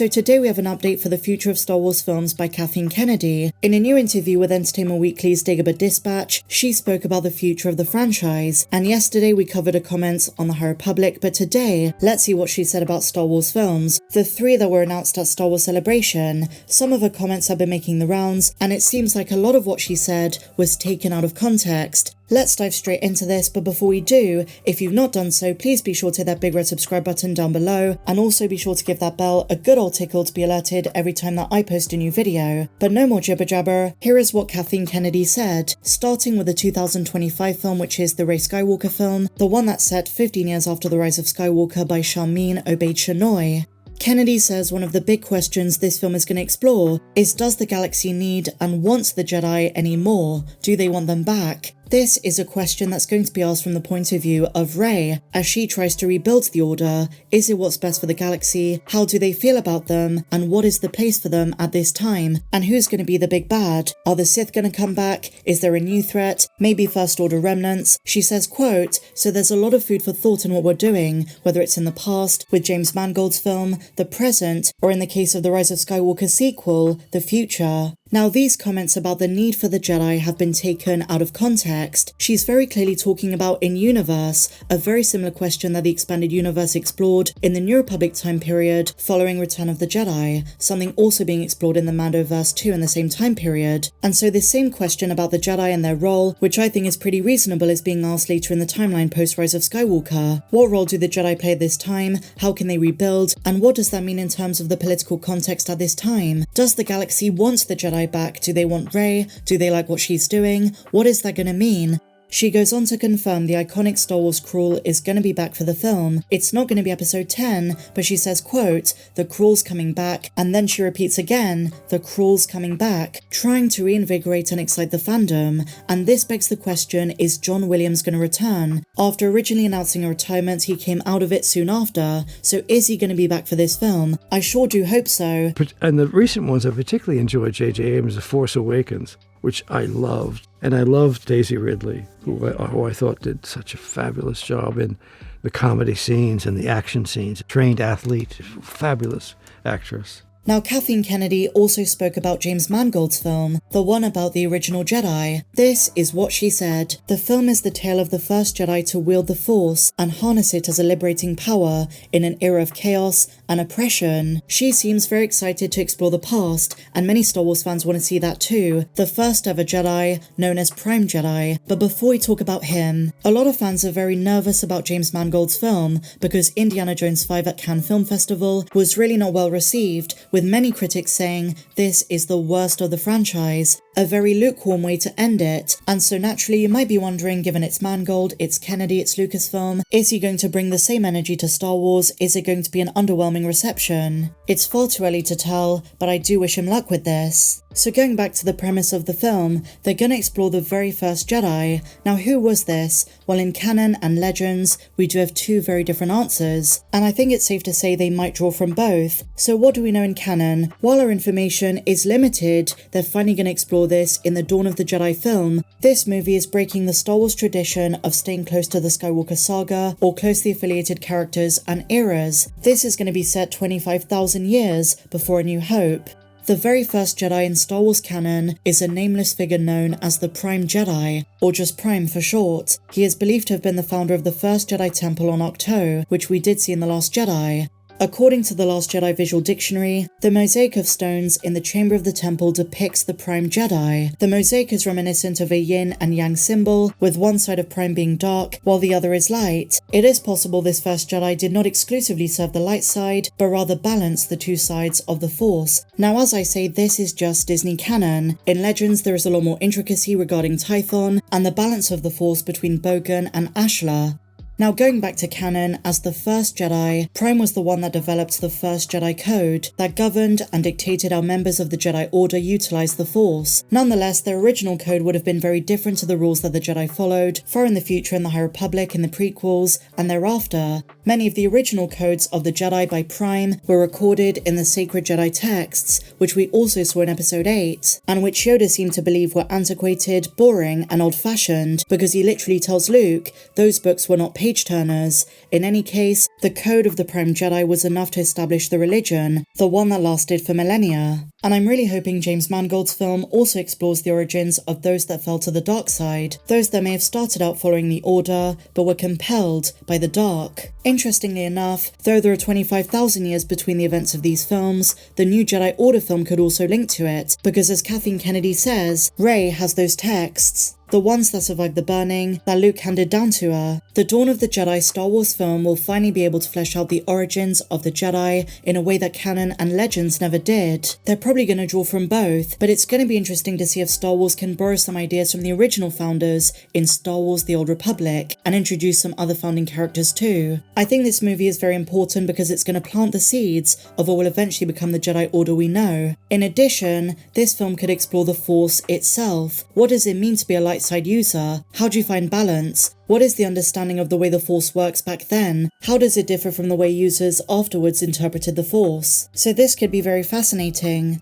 So today we have an update for the future of Star Wars films by Kathleen Kennedy. In a new interview with Entertainment Weekly's Dagobah Dispatch, she spoke about the future of the franchise. And yesterday we covered her comments on the High Republic, but today, let's see what she said about Star Wars films, the 3 that were announced at Star Wars Celebration. Some of her comments have been making the rounds, and it seems like a lot of what she said was taken out of context. Let's dive straight into this, but before we do, if you've not done so, please be sure to hit that big red subscribe button down below, and also be sure to give that bell a good old tickle to be alerted every time that I post a new video. But no more jibber jabber, here is what Kathleen Kennedy said, starting with the 2025 film, which is the Rey Skywalker film, the one that's set 15 years after the Rise of Skywalker by Sharmeen, Obaid, Chinoy. Kennedy says one of the big questions this film is going to explore is, does the galaxy need and wants the Jedi anymore? Do they want them back? This is a question that's going to be asked from the point of view of Rey, as she tries to rebuild the Order. Is it what's best for the galaxy? How do they feel about them? And what is the place for them at this time? And who's going to be the big bad? Are the Sith going to come back? Is there a new threat? Maybe First Order remnants? She says, quote, "So there's a lot of food for thought in what we're doing, whether it's in the past, with James Mangold's film, the present, or in the case of the Rise of Skywalker sequel, the future." Now, these comments about the need for the Jedi have been taken out of context. She's very clearly talking about in-universe, a very similar question that the Expanded Universe explored in the New Republic time period following Return of the Jedi, something also being explored in the Mandoverse too in the same time period. And so this same question about the Jedi and their role, which I think is pretty reasonable, is being asked later in the timeline post-Rise of Skywalker. What role do the Jedi play at this time? How can they rebuild? And what does that mean in terms of the political context at this time? Does the galaxy want the Jedi back? Do they want Rey? Do they like what she's doing? What is that going to mean? She goes on to confirm the iconic Star Wars crawl is going to be back for the film. It's not going to be episode 10, but she says, quote, "The crawl's coming back," and then she repeats again, "The crawl's coming back," trying to reinvigorate and excite the fandom. And this begs the question, is John Williams going to return? After originally announcing a retirement, he came out of it soon after, so is he going to be back for this film? I sure do hope so. And the recent ones I particularly enjoyed, J.J. Abrams' The Force Awakens, which I loved. And I loved Daisy Ridley, who I thought did such a fabulous job in the comedy scenes and the action scenes. Trained athlete, fabulous actress. Now, Kathleen Kennedy also spoke about James Mangold's film, the one about the original Jedi. This is what she said. "The film is the tale of the first Jedi to wield the Force and harness it as a liberating power in an era of chaos and oppression." She seems very excited to explore the past, and many Star Wars fans want to see that too. The first ever Jedi, known as Prime Jedi. But before we talk about him, a lot of fans are very nervous about James Mangold's film because Indiana Jones 5 at Cannes Film Festival was really not well received, with many critics saying this is the worst of the franchise, a very lukewarm way to end it. And so naturally you might be wondering, given it's Mangold, it's Kennedy, it's Lucasfilm, is he going to bring the same energy to Star Wars? Is it going to be an underwhelming reception? It's far too early to tell, but I do wish him luck with this. So going back to the premise of the film, they're going to explore the very first Jedi. Now, who was this? Well, in canon and legends, we do have 2 very different answers, and I think it's safe to say they might draw from both. So what do we know in canon? While our information is limited, they're finally going to explore this in the Dawn of the Jedi film. This movie is breaking the Star Wars tradition of staying close to the Skywalker saga or closely affiliated characters and eras. This is going to be set 25,000 years before A New Hope. The very first Jedi in Star Wars canon is a nameless figure known as the Prime Jedi, or just Prime for short. He is believed to have been the founder of the first Jedi Temple on Ahch-To, which we did see in The Last Jedi. According to the Last Jedi Visual Dictionary, the mosaic of stones in the chamber of the temple depicts the Prime Jedi. The mosaic is reminiscent of a yin and yang symbol, with one side of Prime being dark, while the other is light. It is possible this first Jedi did not exclusively serve the light side, but rather balance the 2 sides of the Force. Now, as I say, this is just Disney canon. In Legends, there is a lot more intricacy regarding Tython and the balance of the Force between Bogan and Ashla. Now, going back to canon, as the first Jedi, Prime was the one that developed the first Jedi Code that governed and dictated how members of the Jedi Order utilized the Force. Nonetheless, their original code would have been very different to the rules that the Jedi followed, far in the future in the High Republic, in the prequels, and thereafter. Many of the original codes of the Jedi by Prime were recorded in the sacred Jedi texts, which we also saw in Episode 8, and which Yoda seemed to believe were antiquated, boring, and old-fashioned, because he literally tells Luke those books were not paid page-turners. In any case, the code of the Prime Jedi was enough to establish the religion, the one that lasted for millennia. And I'm really hoping James Mangold's film also explores the origins of those that fell to the dark side, those that may have started out following the Order, but were compelled by the dark. Interestingly enough, though there are 25,000 years between the events of these films, the new Jedi Order film could also link to it, because as Kathleen Kennedy says, Rey has those texts. The ones that survived the burning, that Luke handed down to her. The Dawn of the Jedi Star Wars film will finally be able to flesh out the origins of the Jedi in a way that canon and legends never did. They're probably going to draw from both, but it's going to be interesting to see if Star Wars can borrow some ideas from the original founders in Star Wars The Old Republic and introduce some other founding characters too. I think this movie is very important because it's going to plant the seeds of what will eventually become the Jedi Order we know. In addition, this film could explore the Force itself. What does it mean to be a light side user? How do you find balance? What is the understanding of the way the Force works back then? How does it differ from the way users afterwards interpreted the Force? So this could be very fascinating.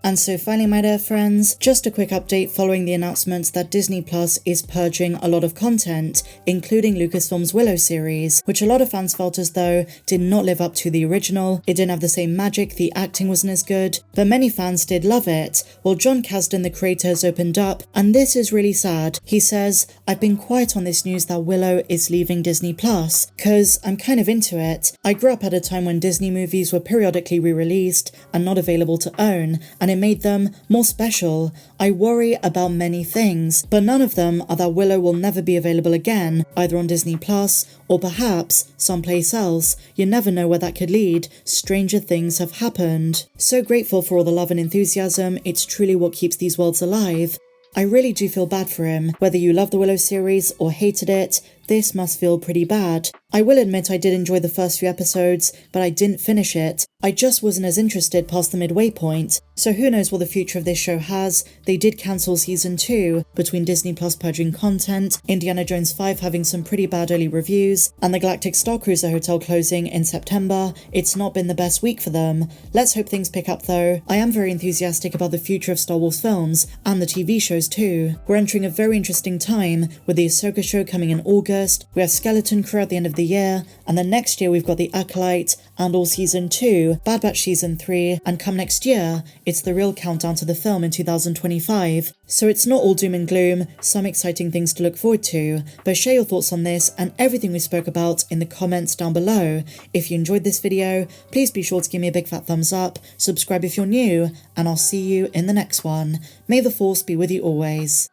And so finally, my dear friends, just a quick update following the announcement that Disney Plus is purging a lot of content, including Lucasfilm's Willow series, which a lot of fans felt as though did not live up to the original, it didn't have the same magic, the acting wasn't as good, but many fans did love it. Well, Jon Kasdan, the creator, has opened up, and this is really sad. He says, "I've been quiet on this news that Willow is leaving Disney Plus, cause I'm kind of into it. I grew up at a time when Disney movies were periodically re-released and not available to own, and it made them more special. I worry about many things, but none of them are that Willow will never be available again, either on Disney Plus or perhaps someplace else. You never know where that could lead. Stranger things have happened." So grateful for all the love and enthusiasm. It's truly what keeps these worlds alive. I really do feel bad for him. Whether you love the Willow series or hated it, this must feel pretty bad. I will admit I did enjoy the first few episodes, but I didn't finish it. I just wasn't as interested past the midway point. So who knows what the future of this show has. They did cancel season 2, between Disney Plus purging content, Indiana Jones 5 having some pretty bad early reviews, and the Galactic Star Cruiser Hotel closing in September. It's not been the best week for them. Let's hope things pick up though. I am very enthusiastic about the future of Star Wars films, and the TV shows too. We're entering a very interesting time, with the Ahsoka show coming in August, we have Skeleton Crew at the end of the year, and then next year we've got The Acolyte, Andor Season 2, Bad Batch Season 3, and come next year, it's the real countdown to the film in 2025. So it's not all doom and gloom, some exciting things to look forward to, but share your thoughts on this and everything we spoke about in the comments down below. If you enjoyed this video, please be sure to give me a big fat thumbs up, subscribe if you're new, and I'll see you in the next one. May the Force be with you always.